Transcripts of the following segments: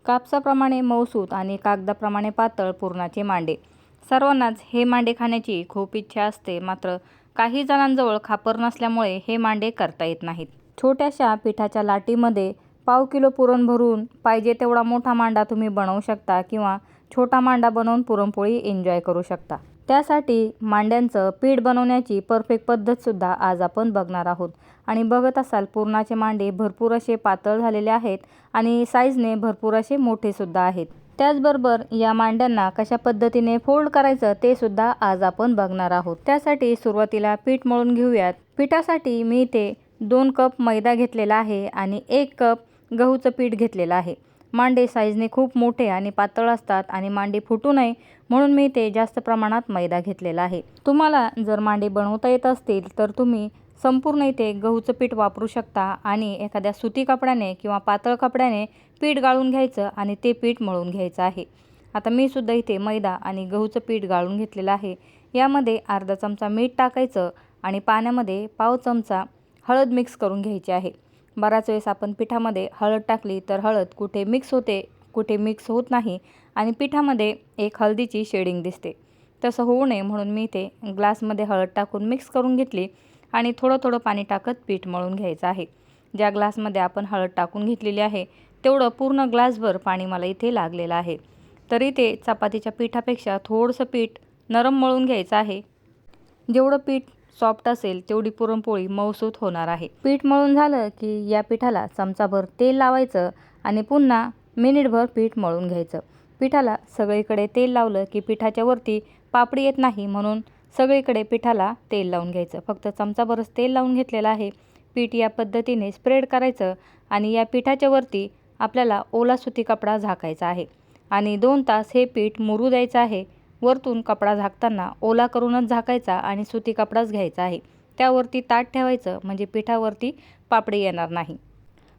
कापसाप्रमाणे मऊसूत आणि कागदाप्रमाणे पातळ पुरणाचे मांडे. सर्वांनाच हे मांडे खाण्याची खूप इच्छा असते, मात्र काही जणांजवळ खापर नसल्यामुळे हे मांडे करता येत नाहीत. छोट्याशा पिठाच्या लाटीमध्ये पाव किलो पुरण भरून पाहिजे तेवढा मोठा मांडा तुम्ही बनवू शकता किंवा छोटा मांडा बनवून पुरणपोळी एन्जॉय करू शकता. त्यासाठी मांड्यांचं पीठ बनवण्याची परफेक्ट पद्धतसुद्धा आज आपण बघणार आहोत. आणि बघत असाल पुरणाचे मांडे भरपूर असे पातळ झालेले आहेत आणि साईजने भरपूर असे मोठेसुद्धा आहेत. त्याचबरोबर या मांड्यांना कशा पद्धतीने फोल्ड करायचं ते सुद्धा आज आपण बघणार आहोत. त्यासाठी सुरुवातीला पीठ मळून घेऊयात. पिठासाठी मी इथे 2 कप मैदा घेतलेला आहे आणि 1 कप गहूचं पीठ घेतलेलं आहे. मांडे साईजने खूप मोठे आणि पातळ असतात आणि मांडे फुटू नये म्हणून मी ते जास्त प्रमाणात मैदा घेतलेला आहे. तुम्हाला जर मांडे बनवता येत असतील तर तुम्ही संपूर्ण इथे गहूचं पीठ वापरू शकता आणि एखाद्या सुती कपड्याने किंवा पातळ कपड्याने पीठ गाळून घ्यायचं आणि ते पीठ मळून घ्यायचं आहे. आता मी सुद्धा इथे मैदा आणि गहूचं पीठ गाळून घेतलेलं आहे. यामध्ये अर्धा चमचा मीठ टाकायचं आणि पाण्यामध्ये पाव चमचा हळद मिक्स करून घ्यायची आहे. बराच वेळेस आपण पिठामध्ये हळद टाकली तर हळद कुठे मिक्स होते, कुठे मिक्स होत नाही आणि पिठामध्ये एक हळदीची शेडिंग दिसते. तसं होऊ नये म्हणून मी इथे ग्लासमध्ये हळद टाकून मिक्स करून घेतली आणि थोडं थोडं पाणी टाकत पीठ मळून घ्यायचं आहे. ज्या ग्लासमध्ये आपण हळद टाकून घेतलेली आहे तेवढं पूर्ण ग्लासभर पाणी मला इथे लागलेलं आहे. तर इथे चपातीच्या पिठापेक्षा थोडंसं पीठ नरम मळून घ्यायचं आहे. जेवढं पीठ सॉफ्ट असेल तेवढी पुरणपोळी मऊसूत होणार आहे. पीठ मळून झालं की या पिठाला चमचाभर तेल लावायचं आणि पुन्हा मिनिटभर पीठ मळून घ्यायचं. पिठाला सगळीकडे तेल लावलं की पिठाच्या वरती पापडी येत नाही म्हणून सगळीकडे पिठाला तेल लावून घ्यायचं. फक्त चमचाभरच तेल लावून घेतलेलं आहे. पीठ या पद्धतीने स्प्रेड करायचं आणि या पिठाच्या वरती आपल्याला ओला सुती कपडा झाकायचा आहे आणि 2 तास हे पीठ मुरू द्यायचं आहे. वरतून कपडा झाकताना ओला करूनच झाकायचा आणि सुती कपडाच घ्यायचा आहे. त्यावरती ताट ठेवायचं म्हणजे पिठावरती पापडी येणार नाही.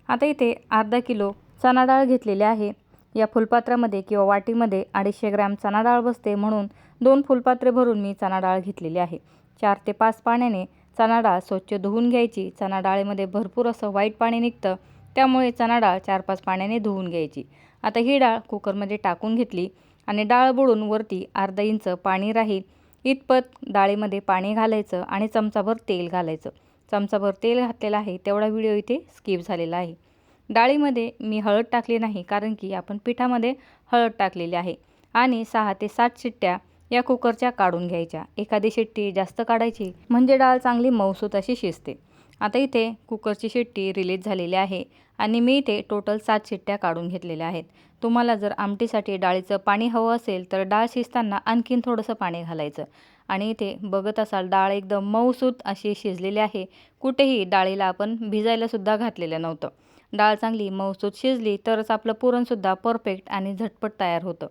आता इथे अर्धा किलो चणा डाळ घेतलेली आहे. या फुलपात्रामध्ये किंवा वाटीमध्ये 250 ग्रॅम चणा डाळ बसते म्हणून 2 फुलपात्रे भरून मी चणा डाळ घेतलेली आहे. 4 ते 5 पाण्याने चणा डाळ स्वच्छ धुवून घ्यायची. चणा डाळीमध्ये भरपूर असं व्हाईट पाणी निघतं, त्यामुळे चणा डाळ 4-5 पाण्याने धुवून घ्यायची. आता ही डाळ कुकरमध्ये टाकून घेतली आणि डाळ बुडून वरती अर्धा इंच पाणी राहील इतपत डाळीमध्ये पाणी घालायचं आणि चमचाभर तेल घालायचं. चमचाभर तेल घातलेलं आहे तेवढा व्हिडिओ इथे स्किप झालेला आहे. डाळीमध्ये मी हळद टाकली नाही कारण की आपण पिठामध्ये हळद टाकलेली आहे. आणि 6 ते 7 शिट्ट्या या कुकरच्या काढून घ्यायच्या. एखादी शिट्टी जास्त काढायची म्हणजे डाळ चांगली मऊसूत अशी शिजते. आता इथे कुकरची शिट्टी रिलीज झालेली आहे आणि मी इथे टोटल 7 शिट्ट्या काढून घेतलेल्या आहेत. तुम्हाला जर आमटीसाठी डाळीचं पाणी हवं असेल तर डाळ शिजताना आणखीन थोडंसं पाणी घालायचं. आणि इथे बघत असाल डाळ एकदम मऊसूत अशी शिजलेली आहे. कुठेही डाळीला आपण भिजायलासुद्धा घातलेलं नव्हतं. डाळ चांगली मऊसूत शिजली तरच आपलं पुरणसुद्धा परफेक्ट आणि झटपट तयार होतं.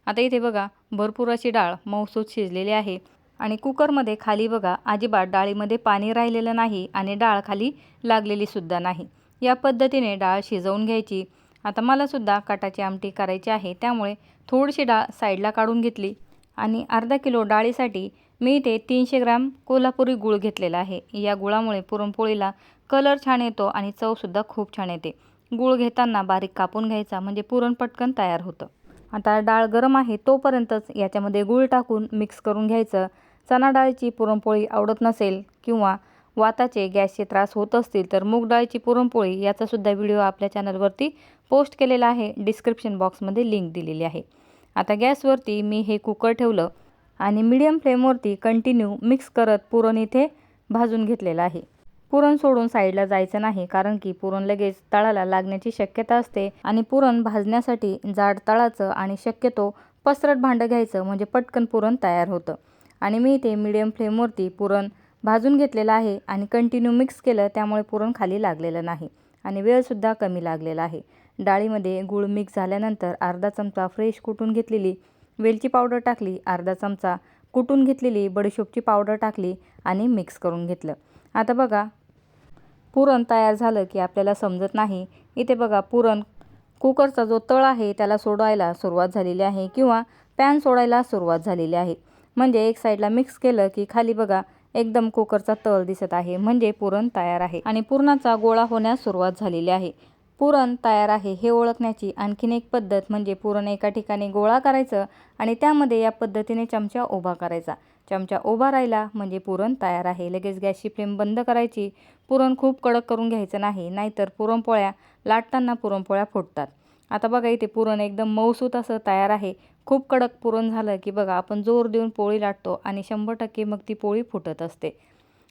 आता इथे बघा भरपूर अशी डाळ मऊसूत शिजलेली आहे आणि कुकरमध्ये खाली बघा अजिबात डाळीमध्ये पाणी राहिलेलं नाही आणि डाळ खाली लागलेली सुद्धा नाही. या पद्धतीने डाळ शिजवून घ्यायची. आता मलासुद्धा कटाची आमटी करायची आहे त्यामुळे थोडीशी डाळ साईडला काढून घेतली आणि अर्धा किलो डाळीसाठी मी इथे 300 ग्रॅम कोल्हापुरी गूळ घेतलेला आहे. या गुळामुळे पुरणपोळीला कलर छान येतो आणि चवसुद्धा खूप छान येते. गूळ घेताना बारीक कापून घ्यायचा म्हणजे पुरण पटकन तयार होतं. आता डाळ गरम आहे तोपर्यंतच याच्यामध्ये गूळ टाकून मिक्स करून घ्यायचं. चणा डाळीची पुरणपोळी आवडत नसेल किंवा वाताचे गॅसचे त्रास होत असतील तर मूग डाळीची पुरणपोळी याचासुद्धा व्हिडिओ आपल्या चॅनलवरती पोस्ट केलेला आहे. डिस्क्रिप्शन बॉक्समध्ये लिंक दिलेली आहे. आता गॅसवरती मी हे कुकर ठेवलं आणि मीडियम फ्लेमवरती कंटिन्यू मिक्स करत पुरण इथे भाजून घेतलेलं आहे. पुरण सोडून साईडला जायचं नाही कारण की पुरण लगेच तळाला लागण्याची शक्यता असते आणि पुरण भाजण्यासाठी जाड तळाचं आणि शक्यतो पसरट भांडं घ्यायचं म्हणजे पटकन पुरण तयार होतं. आणि मी इथे मीडियम फ्लेमवरती पुरण भाजून घेतलेलं आहे आणि कंटिन्यू मिक्स केलं त्यामुळे पुरण खाली लागलेलं नाही आणि वेळसुद्धा कमी लागलेला आहे. डाळीमध्ये गूळ मिक्स झाल्यानंतर अर्धा चमचा फ्रेश कुटून घेतलेली वेलची पावडर टाकली, अर्धा चमचा कुटून घेतलेली बडीशोपची पावडर टाकली आणि मिक्स करून घेतलं. आता बघा पुरण तयार झालं की आपल्याला समजत नाही. इथे बघा पुरण कुकरचा जो तळ आहे त्याला सोडायला सुरुवात झालेली आहे किंवा पॅन सोडायला सुरुवात झालेली आहे. म्हणजे एक साईडला मिक्स केलं की खाली बघा एकदम कुकरचा तळ दिसत आहे म्हणजे पुरण तयार आहे आणि पुरणाचा गोळा होण्यास सुरुवात झालेली आहे. पुरण तयार आहे हे ओळखण्याची आणखीन एक पद्धत म्हणजे पुरण एका ठिकाणी गोळा करायचं आणि त्यामध्ये या पद्धतीने चमचा उभा करायचा. चमचा उभा राहिला म्हणजे पुरण तयार आहे. लगेच गॅसची फ्लेम बंद करायची. पुरण खूप कडक करून घ्यायचं नाही, नाहीतर पुरणपोळ्या लाटताना पुरणपोळ्या फुटतात. आता बघा इथे पुरण एकदम मऊसूत असं तयार आहे. खूप कडक पुरण झालं की बघा आपण जोर देऊन पोळी लाटतो आणि 100% मग ती पोळी फुटत असते.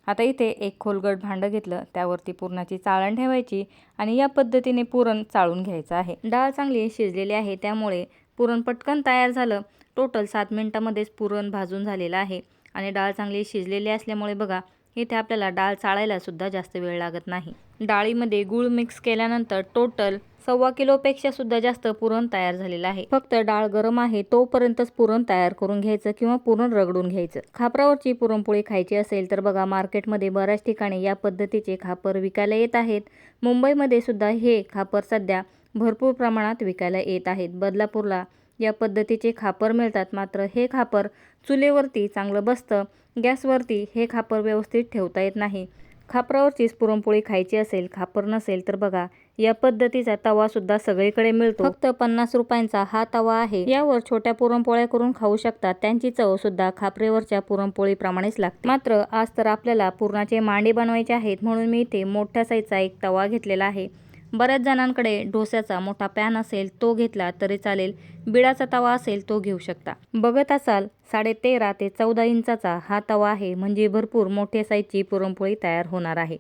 आता इथे एक खोलगट भांडं घेतलं, त्यावरती पुरणाची चाळण ठेवायची आणि या पद्धतीने पुरण चाळून घ्यायचं आहे. डाळ चांगली शिजलेली आहे त्यामुळे पुरण पटकन तयार झालं. टोटल 7 मिनिटांमध्येच पुरण भाजून झालेलं आहे आणि डाळ चांगली शिजलेली असल्यामुळे बघा इथे आपल्याला डाळ चाळायला सुद्धा जास्त वेळ लागत नाही. डाळीमध्ये गूळ मिक्स केल्यानंतर टोटल 1.25 किलोपेक्षा सुद्धा जास्त पुरण तयार झालेलं आहे. फक्त डाळ गरम आहे तोपर्यंतच पुरण तयार करून घ्यायचं किंवा पुरण रगडून घ्यायचं. खापरावरची पुरणपोळी खायची असेल तर बघा मार्केटमध्ये बऱ्याच ठिकाणी या पद्धतीचे खापर विकायला येत आहेत. मुंबईमध्ये सुद्धा हे खापर सध्या भरपूर प्रमाणात विकायला येत आहेत. बदलापूरला या पद्धतीचे खापर मिळतात, मात्र हे खापर चुलीवरती चांगलं बसतं. गॅसवरती हे खापर व्यवस्थित ठेवता येत नाही. खापरावरचीच पुरणपोळी खायची असेल, खापर नसेल तर बघा या पद्धतीचा तवा सुद्धा सगळीकडे मिळतो. फक्त 50 रुपयांचा हा तवा आहे. यावर छोट्या पुरणपोळ्या करून खाऊ शकतात. त्यांची चव सुद्धा खापरेवरच्या पुरणपोळीप्रमाणेच लागते. मात्र आज तर आपल्याला पुरणाचे मांडे बनवायचे आहेत म्हणून मी इथे मोठ्या साईजचा एक तवा घेतलेला आहे. बऱ्याच जणांकडे डोस्याचा मोठा पॅन असेल तो घेतला तरी चालेल. बिडाचा तवा असेल तो घेऊ शकता. बघत असाल 13.5 ते 14 इंचाचा हा तवा आहे, म्हणजे भरपूर मोठ्या साईजची पुरणपोळी तयार होणार आहे.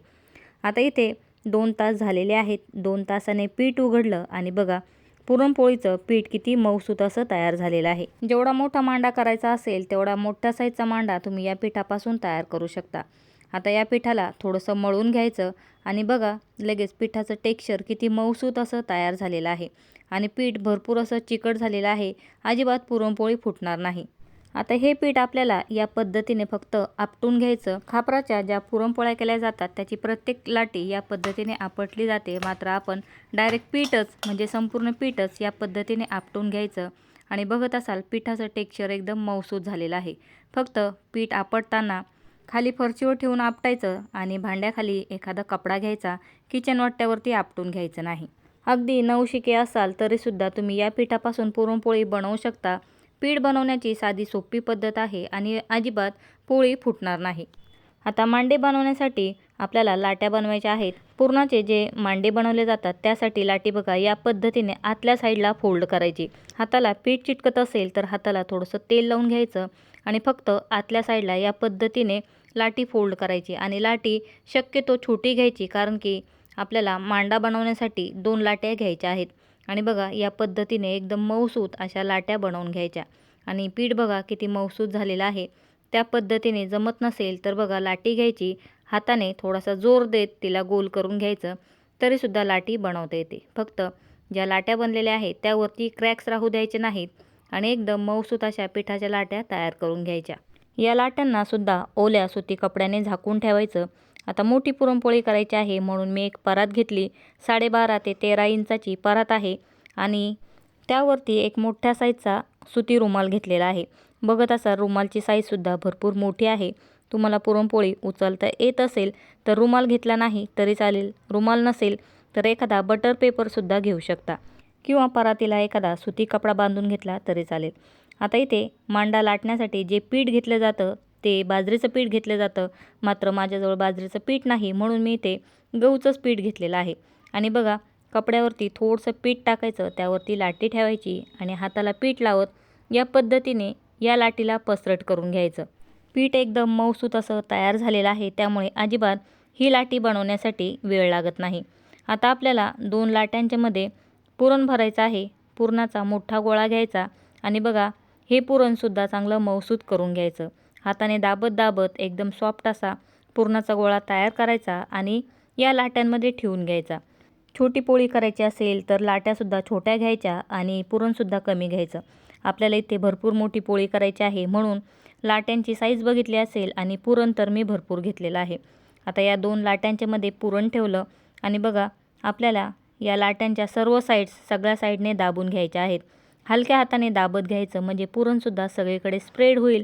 आता इथे 2 तास झालेले आहेत. 2 तासाने पीठ उघडलं आणि बघा पुरणपोळीचं पीठ किती मऊसूत असं तयार झालेलं आहे. जेवढा मोठा मांडा करायचा असेल तेवढा मोठ्या साईजचा मांडा तुम्ही या पिठापासून तयार करू शकता. आता या पिठाला थोडंसं मळून घ्यायचं आणि बघा लगेच पिठाचं टेक्स्चर किती मऊसूत असं तयार झालेलं आहे आणि पीठ भरपूर असं चिकट झालेलं आहे. अजिबात पुरणपोळी फुटणार नाही. आता हे पीठ आपल्याला या पद्धतीने फक्त आपटून घ्यायचं. खापराच्या ज्या पुरणपोळ्या केल्या जातात त्याची प्रत्येक लाटी या पद्धतीने आपटली जाते, मात्र आपण डायरेक्ट पीठच म्हणजे संपूर्ण पीठच या पद्धतीने आपटून घ्यायचं आणि बघत असाल पिठाचं टेक्स्चर एकदम मऊसूत झालेलं आहे. फक्त पीठ आपटताना खाली फरशीवर ठेवून आपटायचं आणि भांड्याखाली एखादा कपडा घ्यायचा. किचन वाट्यावरती आपटून घ्यायचं नाही. अगदी नवशिके असाल तरीसुद्धा तुम्ही या पिठापासून पुरणपोळी बनवू शकता. पीठ बनवण्याची साधी सोपी पद्धत आहे आणि अजिबात पोळी फुटणार नाही. आता मांडे बनवण्यासाठी आपल्याला लाट्या बनवायच्या आहेत. पुरणाचे जे मांडे बनवले जातात त्यासाठी लाटी बघा या पद्धतीने आतल्या साईडला फोल्ड करायची. हाताला पीठ चिटकत असेल तर हाताला थोडंसं तेल लावून घ्यायचं आणि फक्त आतल्या साईडला या पद्धतीने लाटी फोल्ड करायची आणि लाटी शक्यतो छोटी घ्यायची, कारण की आपल्याला मांडा बनवण्यासाठी 2 लाट्या घ्यायच्या आहेत. आणि बघा या पद्धतीने एकदम मऊसूत अशा लाट्या बनवून घ्यायच्या आणि पीठ बघा किती मऊसूत झालेलं आहे. त्या पद्धतीने जमत नसेल तर बघा लाटी घ्यायची, हाताने थोडासा जोर देत तिला गोल करून घ्यायचं, तरीसुद्धा लाटी बनवता येते. फक्त ज्या लाट्या बनलेल्या आहेत त्यावरती क्रॅक्स राहू द्यायचे नाहीत आणि एकदम मऊसूत अशा पिठाच्या लाट्या तयार करून घ्यायच्या. या लाट्यांना सुद्धा ओल्या सुती कपड्याने झाकून ठेवायचं. आता मोठी पुरणपोळी करायची आहे म्हणून मी एक परात घेतली. 12.5 ते 13 इंचाची परात आहे आणि त्यावरती एक मोठ्या साईजचा सुती रुमाल घेतलेला आहे. बघत असाल रुमालची साईजसुद्धा भरपूर मोठी आहे. तुम्हाला पुरणपोळी उचलता येत असेल तर रुमाल घेतला नाही तरी चालेल. रुमाल नसेल तर एखादा बटर पेपरसुद्धा घेऊ शकता किंवा परातीला एखादा सुती कपडा बांधून घेतला तरी चालेल. आता इथे मांडा लाटण्यासाठी जे पीठ घेतलं जातं ते बाजरीचं पीठ घेतलं जातं, मात्र माझ्याजवळ बाजरीचं पीठ नाही म्हणून मी इथे गहूचंच पीठ घेतलेलं आहे. आणि बघा कपड्यावरती थोडंसं पीठ टाकायचं, त्यावरती लाटी ठेवायची आणि हाताला पीठ लावत या पद्धतीने या लाटीला पसरट करून घ्यायचं. पीठ एकदम मऊसूत असं तयार झालेलं आहे त्यामुळे अजिबात ही लाटी बनवण्यासाठी वेळ लागत नाही. आता आपल्याला 2 लाट्यांच्यामध्ये पुरण भरायचं आहे. पुरणाचा मोठा गोळा घ्यायचा आणि बघा हे पुरणसुद्धा चांगलं मऊसूत करून घ्यायचं. हाताने दाबत दाबत एकदम सॉफ्ट असा पुरणाचा गोळा तयार करायचा आणि या लाट्यांमध्ये ठेवून घ्यायचा. छोटी पोळी करायची असेल तर लाट्यासुद्धा छोट्या घ्यायच्या आणि पुरणसुद्धा कमी घ्यायचं. आपल्याला इथे भरपूर मोठी पोळी करायची आहे म्हणून लाट्यांची साईज बघितली असेल आणि पुरण तर मी भरपूर घेतलेलं आहे. आता या 2 लाट्यांच्यामध्ये पुरण ठेवलं आणि बघा आपल्याला या लाट्यांच्या सर्व साईड्स सगळ्या साईडने दाबून घ्यायच्या आहेत. हलक्या हाताने दाबत घ्यायचं म्हणजे पुरणसुद्धा सगळीकडे स्प्रेड होईल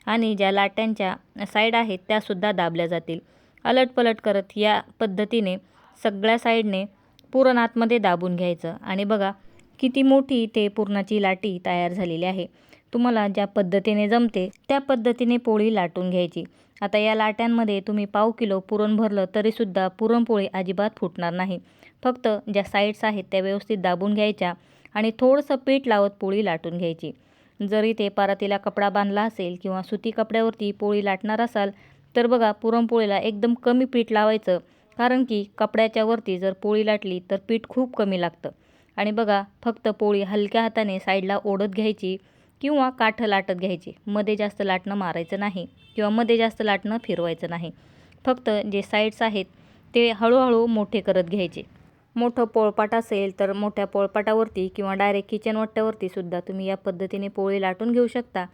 आणि ज्या लाट्यांच्या साईड आहेत त्यासुद्धा दाबल्या जातील. अलटपलट करत या पद्धतीने सगळ्या साईडने पुरण आतमध्ये दाबून घ्यायचं आणि बघा किती मोठी ते पुरणाची लाटी तयार झालेली आहे। तुम्हाला ज्या पद्धतीने जमते त्या पद्धतीने पोळी लाटून घ्यायची। आता या लाट्यांमध्ये तुम्ही पाव किलो पुरण भरलं तरीसुद्धा पुरणपोळी अजिबात फुटणार नाही। फक्त ज्या साईड्स आहेत त्या व्यवस्थित दाबून घ्यायच्या आणि थोडंसं पीठ लावत पोळी लाटून घ्यायची। जरी ते परातीला कपडा बांधला असेल किंवा सुती कपड्यावरती पोळी लाटणार असाल तर बघा पुरणपोळीला एकदम कमी पीठ लावायचं, कारण की कपड्याच्या वरती जर पोळी लाटली तर पीठ खूप कमी लागतं। आणि बघा फक्त पोळी हलक्या हाताने साईडला ओढत घ्यायची किंवा काठं लाटत घ्यायची। मध्ये जास्त लाटणं मारायचं नाही किंवा मध्ये जास्त लाटणं फिरवायचं नाही। फक्त जे साईड्स आहेत ते हळूहळू मोठे करत घ्यायचे। मोठं पोळपाट असेल तर मोठ्या पोळपाटावरती किंवा डायरेक्ट किचन वट्ट्यावरती सुद्धा तुम्ही या पद्धतीने पोळी लाटून घेऊ शकता।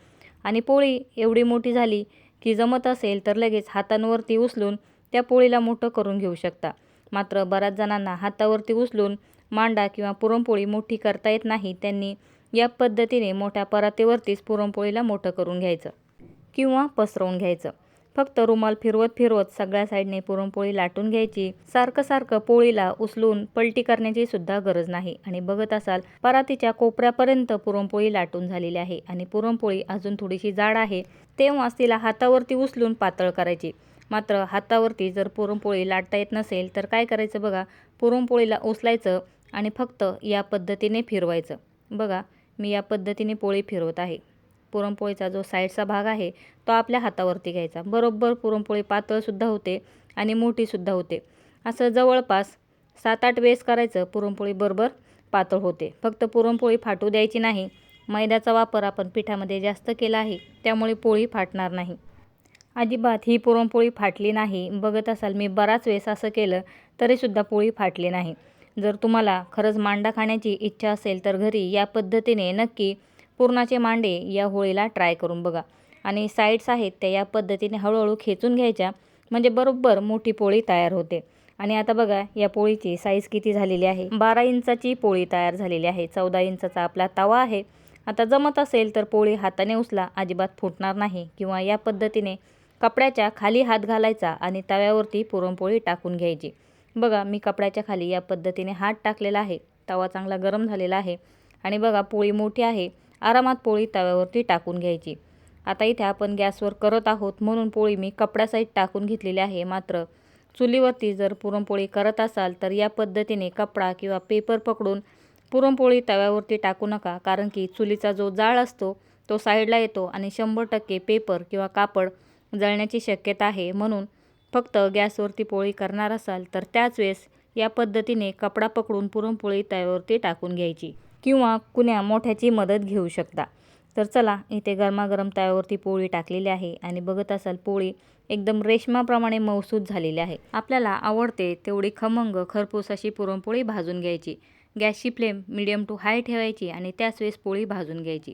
आणि पोळी एवढी मोठी झाली की जमत असेल तर लगेच हातांवरती उचलून त्या पोळीला मोठं करून घेऊ शकता। मात्र बऱ्याच जणांना हातावरती उचलून मांडा किंवा पुरणपोळी मोठी करता येत नाही, त्यांनी या पद्धतीने मोठ्या परातीवरतीच पुरणपोळीला मोठं करून घ्यायचं किंवा पसरवून घ्यायचं। फक्त रुमाल फिरवत फिरवत सगळ्या साईडने पुरणपोळी लाटून घ्यायची। सारखं पोळीला उचलून पलटी करण्याची सुद्धा गरज नाही। आणि बघत असाल परातीच्या कोपऱ्यापर्यंत पुरणपोळी लाटून झालेली आहे आणि पुरणपोळी अजून थोडीशी जाड आहे, तेव्हाच तिला हातावरती उचलून पातळ करायची। मात्र हातावरती जर पुरणपोळी लाटता येत नसेल तर काय करायचं बघा, पुरणपोळीला उचलायचं आणि फक्त या पद्धतीने फिरवायचं। बघा मी या पद्धतीने पोळी फिरवत आहे। पुरणपोळीचा जो साईडचा भाग आहे तो आपल्या हातावरती घ्यायचा। बरोबर पुरणपोळी पातळसुद्धा होते आणि मोठीसुद्धा होते। असं जवळपास 7-8 वेळेस करायचं, पुरणपोळी बरोबर पातळ होते। फक्त पुरणपोळी फाटू द्यायची नाही। मैद्याचा वापर आपण पिठामध्ये जास्त केला आहे त्यामुळे पोळी फाटणार नाही। अजिबात ही पुरणपोळी फाटली नाही। बघत असाल मी बराच वेळेस असं केलं तरीसुद्धा पोळी फाटली नाही। जर तुम्हाला खरंच मांडा खाण्याची इच्छा असेल तर घरी या पद्धतीने नक्की पुरणाचे मांडे या होळीला ट्राय करून बघा। आणि साईड्स आहेत त्या या पद्धतीने हळूहळू खेचून घ्यायच्या, म्हणजे बरोबर मोठी पोळी तयार होते। आणि आता बघा या पोळीची साईज किती झालेली आहे, 12 इंचाची पोळी तयार झालेली आहे। 14 इंचाचा आपला तवा आहे। आता जमत असेल तर पोळी हाताने उचला, अजिबात फुटणार नाही। किंवा या पद्धतीने कपड्याच्या खाली हात घालायचा आणि तव्यावरती पुरणपोळी टाकून घ्यायची। बघा मी कपड्याच्या खाली या पद्धतीने हात टाकलेला आहे। तवा चांगला गरम झालेला आहे आणि बघा पोळी मोठी आहे। आरामात पोळी तव्यावरती टाकून घ्यायची। आता इथे आपण गॅसवर करत आहोत म्हणून पोळी मी कपड्यासहित टाकून घेतलेली आहे। मात्र चुलीवरती जर पुरणपोळी करत असाल तर या पद्धतीने कपडा किंवा पेपर पकडून पुरणपोळी तव्यावरती टाकू नका, कारण की चुलीचा जो जाळ असतो तो साईडला येतो आणि 100% पेपर किंवा कापड जळण्याची शक्यता आहे। म्हणून फक्त गॅसवरती पोळी करणार असाल तर त्याच वेळेस या पद्धतीने कपडा पकडून पुरणपोळी तव्यावरती टाकून घ्यायची किंवा कुण्या मोठ्याची मदत घेऊ शकता। तर चला इथे गरमागरम तव्यावरती पोळी टाकलेली आहे आणि बघत असाल पोळी एकदम रेशमाप्रमाणे मऊसूत झालेली आहे। आपल्याला आवडते तेवढी खमंग खरपूस अशी पुरणपोळी भाजून घ्यायची। गॅसची फ्लेम मीडियम टू हाय ठेवायची आणि त्याच वेळेस पोळी भाजून घ्यायची।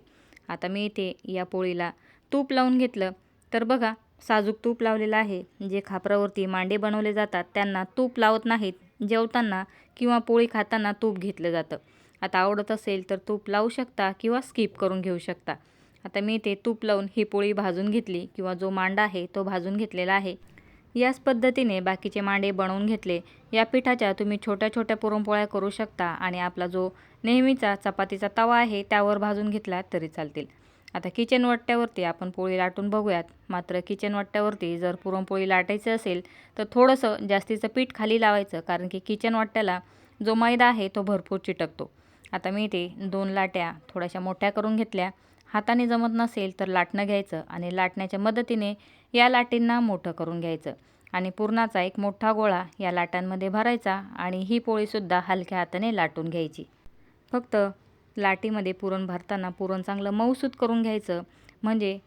आता मी इथे या पोळीला तूप लावून घेतलं, तर बघा साजूक तूप लावलेलं आहे। जे खापरावरती मांडे बनवले जातात त्यांना तूप लावत नाहीत, जेवताना किंवा पोळी खाताना तूप घेतलं जातं। आता आवडत असेल तर तूप लावू शकता किंवा स्किप करून घेऊ शकता। आता मी ते तूप लावून ही पोळी भाजून घेतली किंवा जो मांडा आहे तो भाजून घेतलेला आहे। याच पद्धतीने बाकीचे मांडे बनवून घेतले। या पिठाच्या तुम्ही छोट्या छोट्या पुरणपोळ्या करू शकता आणि आपला जो नेहमीचा चपातीचा तवा आहे त्यावर भाजून घेतला तरी चालतील। आता किचन वट्ट्यावरती आपण पोळी लाटून बघूयात। मात्र किचन वट्ट्यावरती जर पुरणपोळी लाटायचं असेल तर थोडंसं जास्तीचं पीठ खाली लावायचं, कारण की किचन वट्ट्याला जो मैदा आहे तो भरपूर चिटकतो। आता मी ते 2 लाट्या थोड्याशा मोठ्या करून घेतल्या। हाताने जमत नसेल तर लाटणं घ्यायचं आणि लाटण्याच्या मदतीने या लाटींना मोठं करून घ्यायचं आणि पुरणाचा एक मोठा गोळा या लाटांमध्ये भरायचा आणि ही पोळीसुद्धा हलक्या हाताने लाटून घ्यायची। फक्त लाटीमध्ये पुरण भरताना पुरण चांगलं मऊसूत करून घ्यायचं, म्हणजे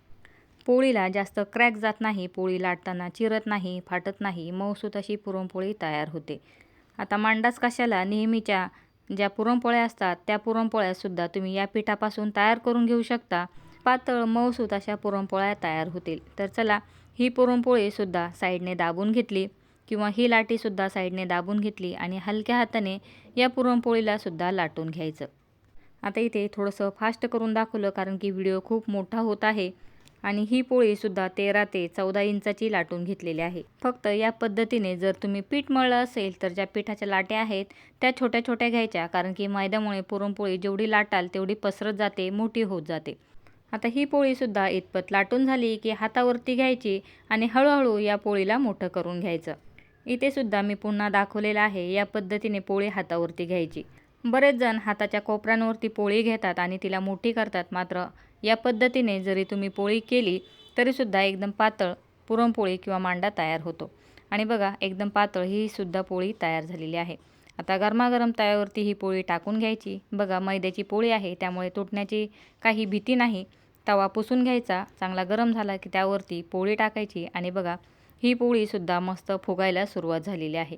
पोळीला जास्त क्रॅक जात नाही, पोळी लाटताना चिरत नाही, फाटत नाही, मऊसूत अशी पुरणपोळी तयार होते। आता मांडाच कशाला, नेहमीच्या ज्या पुरणपोळ्या असतात त्या पुरणपोळ्यासुद्धा तुम्ही या पिठापासून तयार करून घेऊ शकता। पातळ मऊसूत अशा पुरणपोळ्या तयार होतील। तर चला ही पुरणपोळीसुद्धा साईडने दाबून घेतली किंवा ही लाटीसुद्धा साईडने दाबून घेतली आणि हलक्या हाताने या पुरणपोळीलासुद्धा लाटून घ्यायचं। आता इथे थोडंसं फास्ट करून दाखवलं कारण की व्हिडिओ खूप मोठा होत आहे आणि ही पोळीसुद्धा 13 ते 14 इंचाची लाटून घेतलेली आहे. फक्त या पद्धतीने जर तुम्ही पीठ मळलं असेल तर ज्या पिठाच्या लाट्या आहेत त्या छोट्या छोट्या घ्यायच्या, कारण की मैद्यामुळे पुरणपोळी जेवढी लाटाल तेवढी पसरत जाते, मोठी होत जाते. आता ही पोळीसुद्धा इतपत लाटून झाली की हातावरती घ्यायची आणि हळूहळू या पोळीला मोठं करून घ्यायचं. इथे सुद्धा मी पुन्हा दाखवलेलं आहे, या पद्धतीने पोळी हातावरती घ्यायची. बरेच जण हाताच्या कोपऱ्यांवरती पोळी घेतात आणि तिला मोठी करतात, मात्र या पद्धतीने जरी तुम्ही पोळी केली तरीसुद्धा एकदम पातळ पुरणपोळी किंवा मांडा तयार होतो. आणि बघा एकदम पातळ ही सुद्धा पोळी तयार झालेली आहे. आता गरमागरम तव्यावरती ही पोळी टाकून घ्यायची. बघा मैद्याची पोळी आहे त्यामुळे तुटण्याची काही भीती नाही. तवा पुसून घ्यायचा, चांगला गरम झाला की त्यावरती पोळी टाकायची आणि बघा ही पोळीसुद्धा मस्त फुगायला सुरुवात झालेली आहे.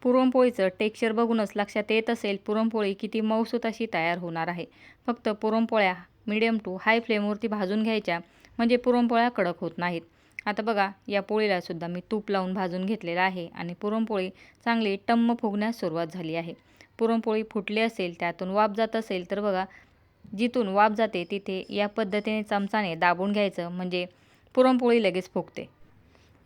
पुरणपोळीचं टेक्स्चर बघूनच लक्षात येत असेल पुरणपोळी किती मऊसूत अशी तयार होणार आहे. फक्त पुरणपोळ्या मीडियम टू हाय फ्लेमवरती भाजून घ्यायच्या, म्हणजे पुरणपोळ्या कडक होत नाहीत. आता बघा या पोळीला सुद्धा मी तूप लावून भाजून घेतलेलं आहे आणि पुरणपोळी चांगली टम्म फुगण्यास सुरुवात झाली आहे. पुरणपोळी फुटली असेल, त्यातून वाफ जात असेल तर बघा जिथून वाफ जाते तिथे या पद्धतीने चमचाने दाबून घ्यायचं, म्हणजे पुरणपोळी लगेच फुगते.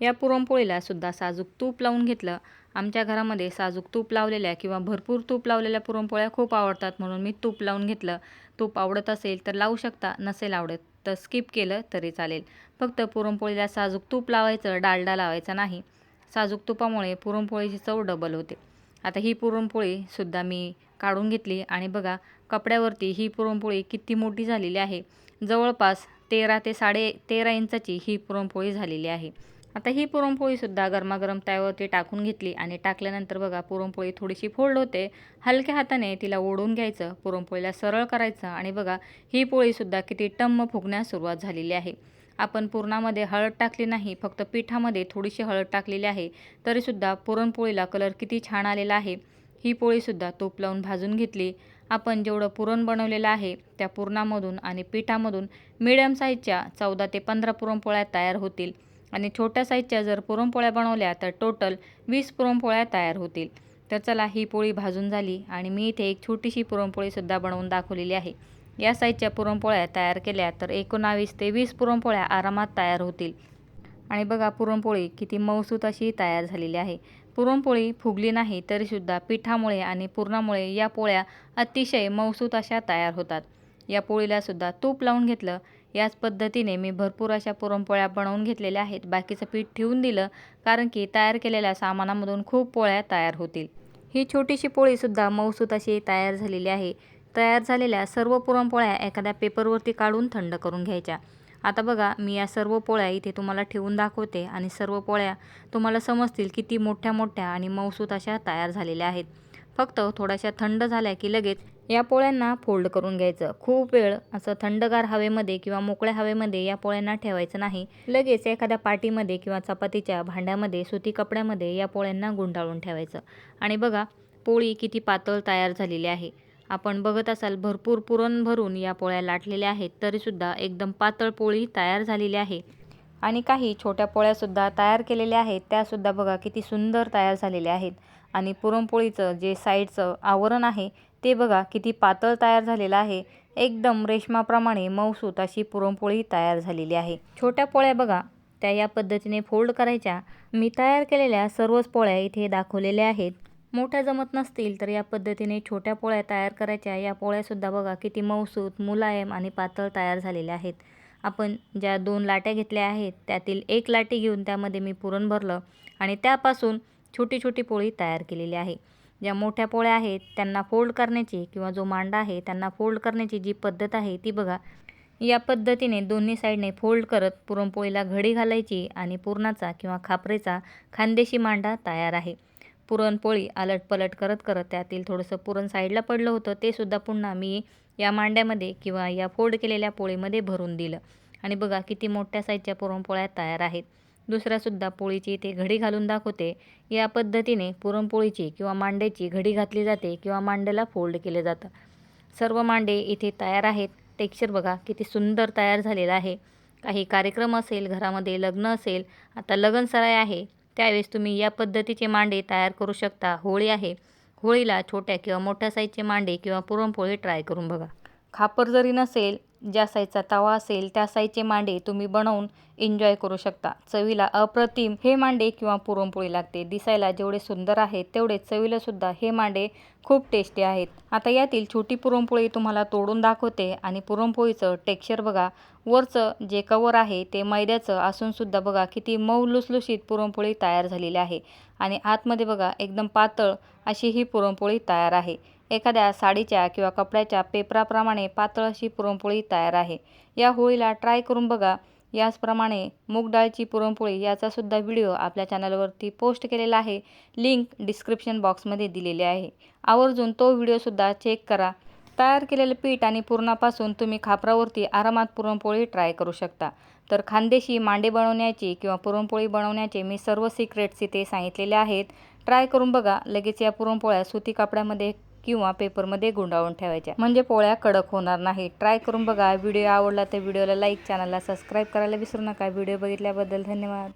या पुरणपोळीला सुद्धा साजूक तूप लावून घेतलं. आमच्या घरामध्ये साजूक तूप लावलेल्या किंवा भरपूर तूप लावलेल्या पुरणपोळ्या खूप आवडतात, म्हणून मी तूप लावून घेतलं. तूप आवडत असेल तर लावू शकता, नसेल आवडत तर स्किप केलं तरी चालेल. फक्त पुरणपोळीला साजूक तूप लावायचं, डालडा लावायचा नाही. साजूक तुपामुळे पुरणपोळीची चव डबल होते. आता ही पुरणपोळीसुद्धा मी काढून घेतली आणि बघा कपड्यावरती ही पुरणपोळी किती मोठी झालेली आहे. जवळपास 13 ते 13.5 इंचाची ही पुरणपोळी झालेली आहे. आता ही पुरणपोळीसुद्धा गरमागरम तव्यावरती टाकून घेतली आणि टाकल्यानंतर बघा पुरणपोळी थोडीशी फोल्ड होते. हलक्या हाताने तिला ओढून घ्यायचं, पुरणपोळीला सरळ करायचं आणि बघा ही पोळीसुद्धा किती टम्म फुगण्यास सुरुवात झालेली आहे. आपण पुरणामध्ये हळद टाकली नाही, फक्त पिठामध्ये थोडीशी हळद टाकलेली आहे, तरीसुद्धा पुरणपोळीला कलर किती छान आलेला आहे. ही पोळीसुद्धा तूप लावून भाजून घेतली. आपण जेवढं पुरण बनवलेलं आहे त्या पुरणामधून आणि पिठामधून मिडियम साईजच्या 14 ते 15 पुरणपोळ्या तयार होतील आणि छोट्या साईजच्या जर पुरणपोळ्या बनवल्या तर टोटल 20 पुरणपोळ्या तयार होतील. तर चला ही पोळी भाजून झाली आणि मी इथे एक छोटीशी पुरणपोळीसुद्धा बनवून दाखवलेली आहे. या साईजच्या पुरणपोळ्या तयार केल्या तर 19 ते 20 पुरणपोळ्या आरामात तयार होतील. आणि बघा पुरणपोळी किती मऊसूत अशी तयार झालेली आहे. पुरणपोळी फुगली नाही तरीसुद्धा पिठामुळे आणि पुरणामुळे या पोळ्या अतिशय मऊसूत अशा तयार होतात. या पोळीलासुद्धा तूप लावून घेतलं. याच पद्धतीने मी भरपूर अशा पुरणपोळ्या बनवून घेतलेल्या आहेत. बाकीचं पीठ ठेवून दिलं, कारण की तयार केलेल्या सामानामधून खूप पोळ्या तयार होतील. ही छोटीशी पोळीसुद्धा मऊसूत अशी तयार झालेली आहे. तयार झालेल्या सर्व पुरणपोळ्या एखाद्या पेपरवरती काढून थंड करून घ्यायच्या. आता बघा मी या सर्व पोळ्या इथे तुम्हाला ठेवून दाखवते आणि सर्व पोळ्या तुम्हाला समजतील किती मोठ्या मोठ्या आणि मऊसूत अशा तयार झालेल्या आहेत. फक्त थोड्याशा थंड झाल्या की लगेच या पोळ्यांना फोल्ड करून घ्यायचं. खूप वेळ असं थंडगार हवेमध्ये किंवा मोकळ्या हवेमध्ये या पोळ्यांना ठेवायचं नाही. लगेच एखाद्या पाटीमध्ये किंवा चपातीच्या भांड्यामध्ये सुती कपड्यामध्ये या पोळ्यांना गुंडाळून ठेवायचं. आणि बघा पोळी किती पातळ तयार झालेली आहे. आपण बघत असाल भरपूर पुरण भरून या पोळ्या लाटलेल्या आहेत, तरीसुद्धा एकदम पातळ पोळी तयार झालेली आहे. आणि काही छोट्या पोळ्यासुद्धा तयार केलेल्या आहेत, त्यासुद्धा बघा किती सुंदर तयार झालेल्या आहेत. आणि पुरणपोळीचं जे साईडचं आवरण आहे ते बघा किती पातळ तयार झालेलं आहे. एकदम रेशमाप्रमाणे मऊसूत अशी पुरणपोळी तयार झालेली आहे. छोट्या पोळ्या बघा त्या या पद्धतीने फोल्ड करायच्या. मी तयार केलेल्या सर्वच पोळ्या इथे दाखवलेल्या आहेत. मोठ्या जमत नसतील तर या पद्धतीने छोट्या पोळ्या तयार करायच्या. या पोळ्यासुद्धा बघा किती मऊसूत, मुलायम आणि पातळ तयार झालेल्या आहेत. आपण ज्या 2 लाट्या घेतल्या आहेत त्यातील एक लाटी घेऊन त्यामध्ये मी पुरण भरलं आणि त्यापासून छोटी छोटी पोळी तयार केलेली आहे. ज्या मोठ्या पोळ्या आहेत त्यांना फोल्ड करण्याची किंवा जो मांडा आहे त्यांना फोल्ड करण्याची जी पद्धत आहे ती बघा या पद्धतीने दोन्ही साईडने फोल्ड करत पुरणपोळीला घडी घालायची आणि पुरणाचा किंवा खापरेचा खानदेशी मांडा तयार आहे. पुरणपोळी आलटपलट करत करत त्यातील थोडंसं पुरण साईडला पडलं होतं, ते सुद्धा पुन्हा मी या मांड्यामध्ये किंवा या फोल्ड केलेल्या पोळीमध्ये भरून दिलं. आणि बघा किती मोठ्या साईजच्या पुरणपोळ्या तयार आहेत. दुसऱ्यासुद्धा पोळीची इथे घडी घालून दाखवते. या पद्धतीने पुरणपोळीची किंवा मांड्याची घडी घातली जाते किंवा मांड्याला फोल्ड केले जातं. सर्व मांडे इथे तयार आहेत. टेक्स्चर बघा किती सुंदर तयार झालेला आहे. काही कार्यक्रम असेल, घरामध्ये लग्न असेल, आता लगनसराई आहे, त्यावेळेस तुम्ही या पद्धतीचे मांडे तयार करू शकता. होळी आहे, होळीला छोट्या किंवा मोठ्या साईजचे मांडे किंवा पुरणपोळी ट्राय करून बघा. खापर जरी नसेल, ज्या साईजचा तवा असेल त्या साईजचे मांडे तुम्ही बनवून एन्जॉय करू शकता. चवीला अप्रतिम हे मांडे किंवा पुरणपोळी लागते. दिसायला जेवढे सुंदर आहेत तेवढे चवीला सुद्धा हे मांडे खूप टेस्टी आहेत. आता यातील छोटी पुरणपोळी तुम्हाला तोडून दाखवते आणि पुरणपोळीचं टेक्स्चर बघा. वरचं जे कवर आहे ते मैद्याचं असून सुद्धा बघा किती मऊ लुसलुशीत पुरणपोळी तयार झालेली आहे आणि आतमध्ये बघा एकदम पातळ अशी ही पुरणपोळी तयार आहे. एखाद्या साडीच्या किंवा कपड्याच्या पेपराप्रमाणे पातळ अशी पुरणपोळी तयार आहे. या होळीला ट्राय करून बघा. याचप्रमाणे मूग डाळची पुरणपोळी याचा सुद्धा व्हिडिओ आपल्या चॅनलवरती पोस्ट केलेला आहे. लिंक डिस्क्रिप्शन बॉक्समध्ये दिलेली आहे. आवर्जून तो व्हिडिओसुद्धा चेक करा. तयार केलेलं पीठ आणि पुरणापासून तुम्ही खापरावरती आरामात पुरणपोळी ट्राय करू शकता. तर खानदेशी मांडे बनवण्याची किंवा पुरणपोळी बनवण्याचे मी सर्व सिक्रेट्स इथे सांगितलेले आहेत. ट्राय करून बघा. लगेच या पुरणपोळ्या सुती कपड्यामध्ये किंवा पेपरमध्ये गुंडाळून ठेवायच्या, म्हणजे पोळ्या कडक होणार नाही. ट्राय करून बघा. व्हिडिओ आवडला तर व्हिडिओला लाईक, चॅनलला सबस्क्राईब करायला विसरू नका. व्हिडिओ बघितल्याबद्दल धन्यवाद.